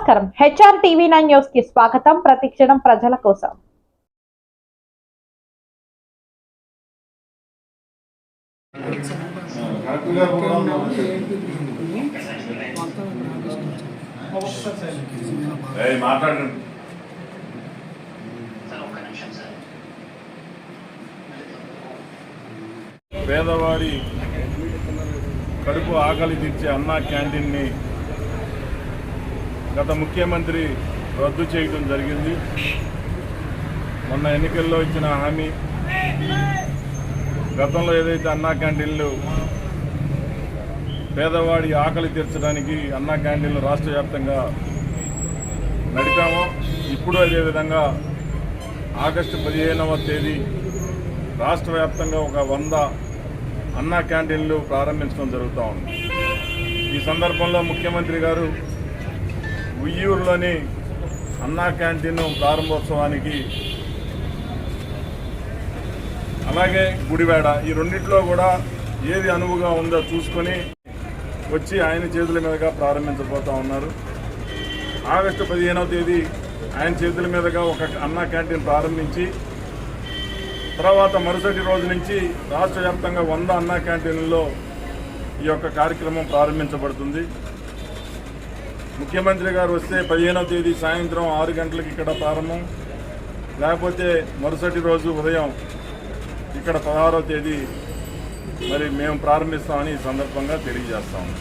నమస్కారం HR TV9 news కి స్వాగతం. ప్రతిక్షణం ప్రజల కోసం. పేదవాడి కడుపు ఆకలి తీర్చే అన్నా క్యాంటీన్ని గత ముఖ్యమంత్రి రద్దు చేయడం జరిగింది. మొన్న ఎన్నికల్లో ఇచ్చిన హామీ, గతంలో ఏదైతే అన్నా క్యాంటీన్లు పేదవాడి ఆకలి తీర్చడానికి అన్నా క్యాంటీన్లు రాష్ట్ర వ్యాప్తంగా నడిపామో, ఇప్పుడు అదేవిధంగా ఆగస్టు 15వ తేదీ రాష్ట్ర వ్యాప్తంగా ఒక 100 అన్నా క్యాంటీన్లు ప్రారంభించడం జరుగుతూ ఉంది. ఈ సందర్భంలో ముఖ్యమంత్రి గారు ఉయ్యూరులోని అన్నా క్యాంటీన్ ప్రారంభోత్సవానికి, అలాగే గుడివాడ, ఈ రెండిట్లో కూడా ఏది అనువుగా ఉందో చూసుకొని వచ్చి ఆయన చేతుల మీదుగా ప్రారంభించబోతూ ఉన్నారు. ఆగస్టు 15వ తేదీ ఆయన చేతుల మీదుగా ఒక అన్నా క్యాంటీన్ ప్రారంభించి, తర్వాత మరుసటి రోజు నుంచి రాష్ట్ర వ్యాప్తంగా 100 అన్నా క్యాంటీన్లలో ఈ యొక్క కార్యక్రమం ప్రారంభించబడుతుంది. ముఖ్యమంత్రి గారు వస్తే 15వ తేదీ సాయంత్రం 6 గంటలకు ఇక్కడ ప్రారంభం, లేకపోతే మరుసటి రోజు ఉదయం ఇక్కడ 16వ తేదీ మరి మేము ప్రారంభిస్తామని ఈ సందర్భంగా తెలియజేస్తాము.